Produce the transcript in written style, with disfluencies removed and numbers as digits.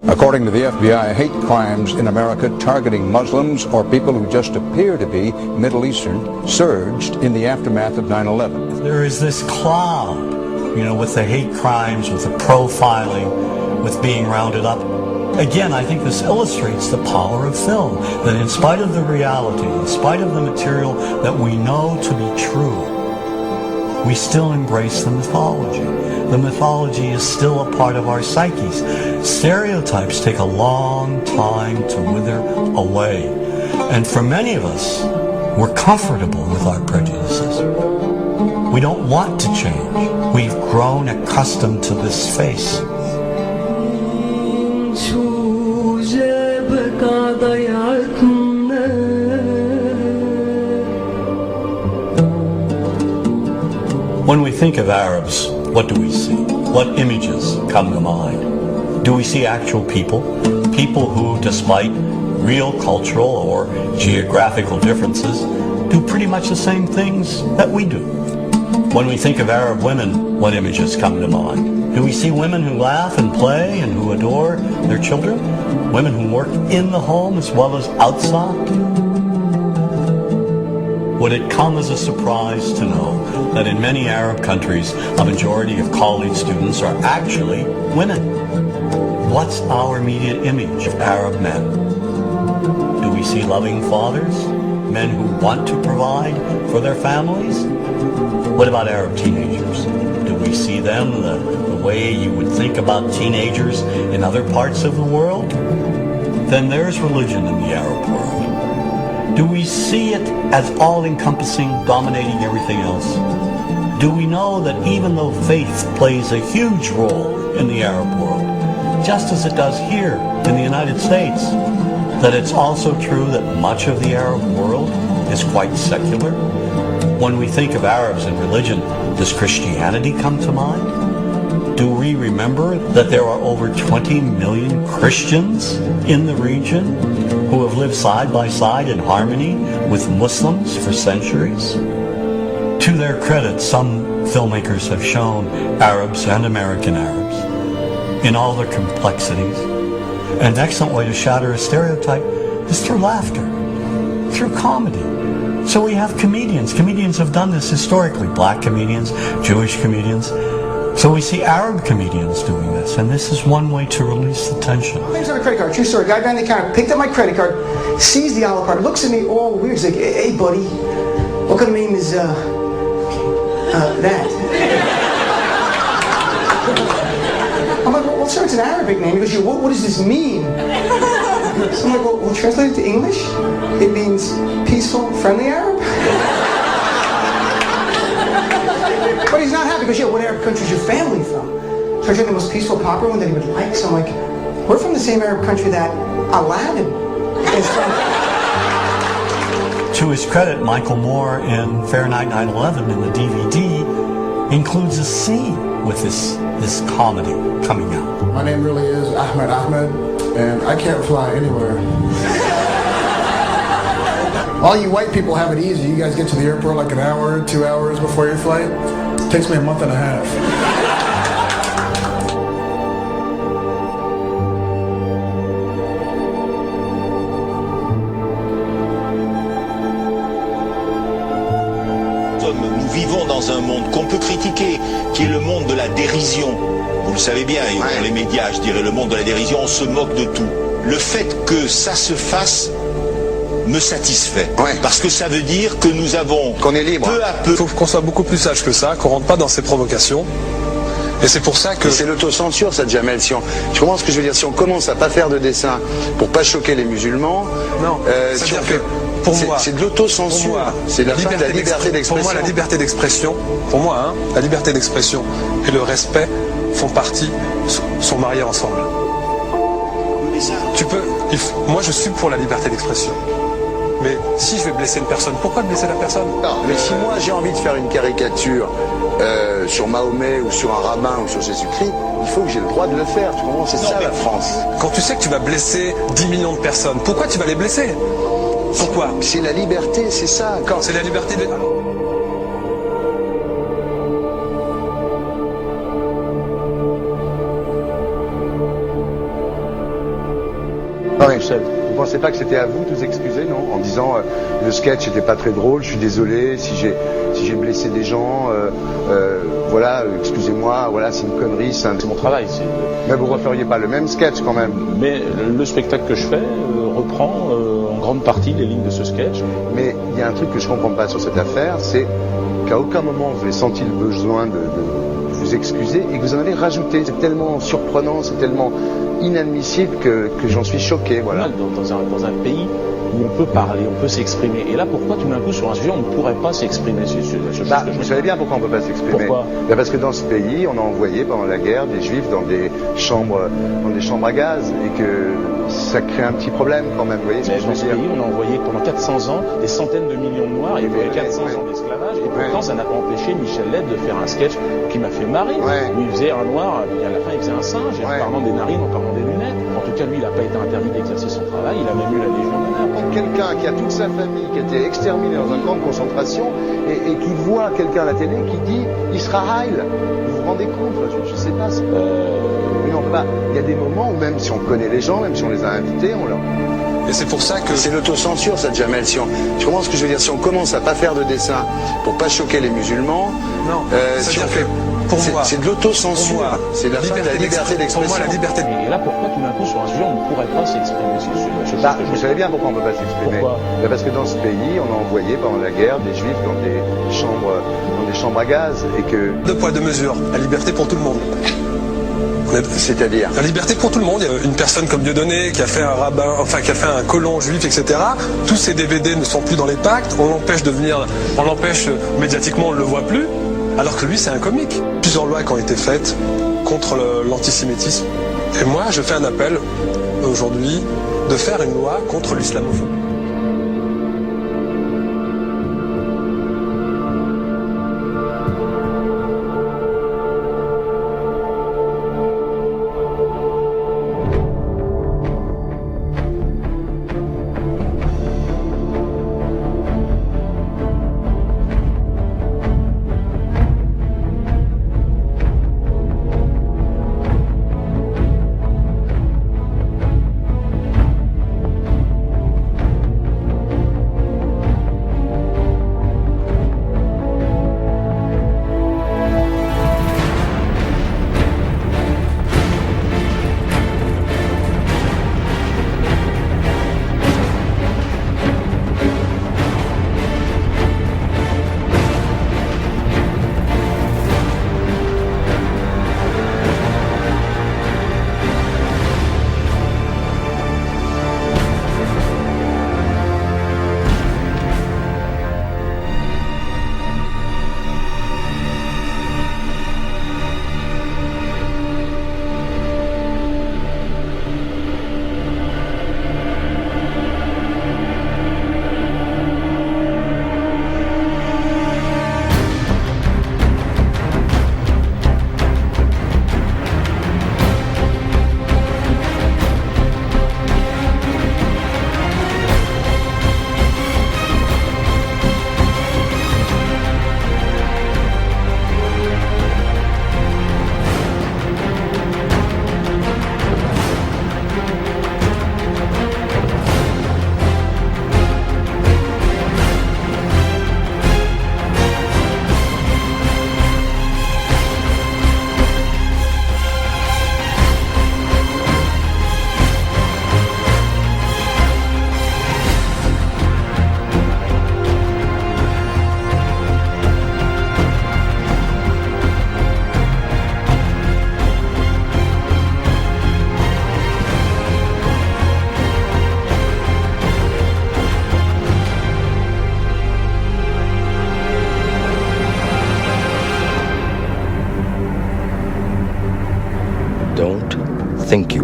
According to the FBI, hate crimes in America targeting Muslims or people who just appear to be Middle Eastern surged in the aftermath of 9/11. There is this cloud, with the hate crimes, with the profiling, with being rounded up. Again, I think this illustrates the power of film, that in spite of the reality, in spite of the material that we know to be true, we still embrace the mythology. The mythology is still a part of our psyches. Stereotypes take a long time to wither away. And for many of us, we're comfortable with our prejudices. We don't want to change. We've grown accustomed to this face. When we think of Arabs, what do we see? What images come to mind? Do we see actual people? People who, despite real cultural or geographical differences, do pretty much the same things that we do. When we think of Arab women, what images come to mind? Do we see women who laugh and play and who adore their children? Women who work in the home as well as outside? Would it come as a surprise to know that in many Arab countries, a majority of college students are actually women? What's our immediate image of Arab men? Do we see loving fathers? Men who want to provide for their families? What about Arab teenagers? Do we see them the way you would think about teenagers in other parts of the world? Then there's religion in the Arab world. Do we see it as all-encompassing, dominating everything else? Do we know that even though faith plays a huge role in the Arab world, just as it does here in the United States, that it's also true that much of the Arab world is quite secular? When we think of Arabs and religion, does Christianity come to mind? Do we remember that there are over 20 million Christians in the region who have lived side by side in harmony with Muslims for centuries? To their credit, some filmmakers have shown Arabs and American Arabs in all their complexities. An excellent way to shatter a stereotype is through laughter, through comedy. So we have comedians. Comedians have done this historically. Black comedians, Jewish comedians. So we see Arab comedians doing this, and this is one way to release the tension. My name's on a credit card, true story. Guy behind the counter picked up my credit card, sees the Olive card, looks at me all weird. He's like, hey buddy, what kind of name is, that? I'm like, well sir, it's an Arabic name. He goes, yeah, what does this mean? So I'm like, well translate it to English. It means peaceful, friendly Arab. But he's not happy because, yeah, what Arab country is your family from? So I tried the most peaceful, proper one that he would like. So I'm like, we're from the same Arab country that Aladdin is from. To his credit, Michael Moore in Fahrenheit 9/11 in the DVD includes a scene with this comedy coming out. My name really is Ahmed Ahmed, and I can't fly anywhere. All you white people have it easy. You guys get to the airport like an hour, 2 hours before your flight. It takes me a month and a half. Nous vivons dans un monde qu'on peut critiquer, qui est le monde de la dérision. Vous le savez bien, et dans les médias, je dirais le monde de la dérision, on se moque de tout. Le fait que ça se fasse me satisfait. Parce que ça veut dire que nous avons, qu'on est libre. Peu à peu... Il faut qu'on soit beaucoup plus sage que ça, qu'on rentre pas dans ces provocations. Et c'est pour ça que... C'est l'autocensure, ça, Jamel. Tu comprends ce que je veux dire? Si on commence à pas faire de dessin pour pas choquer les musulmans... Non, si on fait... Pour moi, c'est de l'autocensure. C'est la fin de la liberté d'expression. Pour moi, la liberté d'expression, la liberté d'expression et le respect font partie, sont mariés ensemble. Moi, je suis pour la liberté d'expression. Mais si je vais blesser une personne, pourquoi blesser la personne? Non, mais si moi j'ai envie de faire une caricature sur Mahomet ou sur un rabbin ou sur Jésus-Christ, il faut que j'ai le droit de le faire. Tu comprends? C'est ça la France. Quand tu sais que tu vas blesser 10 millions de personnes, pourquoi tu vas les blesser? Pourquoi? C'est la liberté, c'est ça. C'est la liberté de... Non, mais vous pensez pas que c'était à vous de vous excuser, non? En disant le sketch n'était pas très drôle, je suis désolé si j'ai blessé des gens, voilà, excusez-moi, voilà, c'est une connerie, c'est mon travail. Mais vous referiez pas le même sketch quand même? Mais le spectacle que je fais reprend en grande partie les lignes de ce sketch. Mais il y a un truc que je comprends pas sur cette affaire, c'est qu'à aucun moment vous avez senti le besoin de vous excuser et que vous en avez rajouté. C'est tellement surprenant, c'est tellement inadmissible que j'en suis choqué, voilà. Dans un pays où on peut parler, on peut s'exprimer. Et là, pourquoi tout d'un coup, sur un sujet, on ne pourrait pas s'exprimer vous savez bien pourquoi on ne peut pas s'exprimer. Pourquoi? Parce que dans ce pays, on a envoyé pendant la guerre des juifs dans des chambres à gaz et que ça crée un petit problème quand même. Vous voyez ce que je veux dire? Dans ce pays, on a envoyé pendant 400 ans des centaines de millions de Noirs, il y a eu 400 ans d'esclavage, et pourtant ça n'a pas empêché Michel Leb de faire un sketch qui m'a fait marrer, où il faisait un noir, et à la fin il faisait un singe, en parlant des narines, en parlant des lunettes. En tout cas, lui, il n'a pas été interdit d'exercer son travail, il a même eu la Légion d'honneur. Quelqu'un qui a toute sa famille qui a été exterminé dans un camp de concentration et qui voit quelqu'un à la télé qui dit Israël, vous vous rendez compte? Je sais pas. Mais on peut pas. Il y a des moments où même si on connaît les gens, même si on les a invités, on leur... Et c'est pour ça que... C'est l'autocensure, ça, Jamel. Tu comprends ce que je veux dire? Si on commence à pas faire de dessin pour pas choquer les musulmans, non, si on fait... Pour moi, c'est de l'autocensure. C'est la fin de la liberté d'expression. Pour moi, la liberté. Et là, pourquoi tout d'un coup, sur un sujet, on ne pourrait pas s'exprimer vous savez bien pourquoi on ne peut pas s'exprimer. Parce que dans ce pays, on a envoyé pendant la guerre des juifs dans des chambres à gaz et que... Deux poids, deux mesures. La liberté pour tout le monde. C'est-à-dire la liberté pour tout le monde. Il y a une personne comme Dieudonné qui a fait un rabbin, enfin qui a fait un colon juif, etc. Tous ces DVD ne sont plus dans les pactes. On l'empêche médiatiquement, on ne le voit plus. Alors que lui, c'est un comique. Plusieurs lois qui ont été faites contre l'antisémitisme. Et moi, je fais un appel aujourd'hui de faire une loi contre l'islamophobie. Don't think you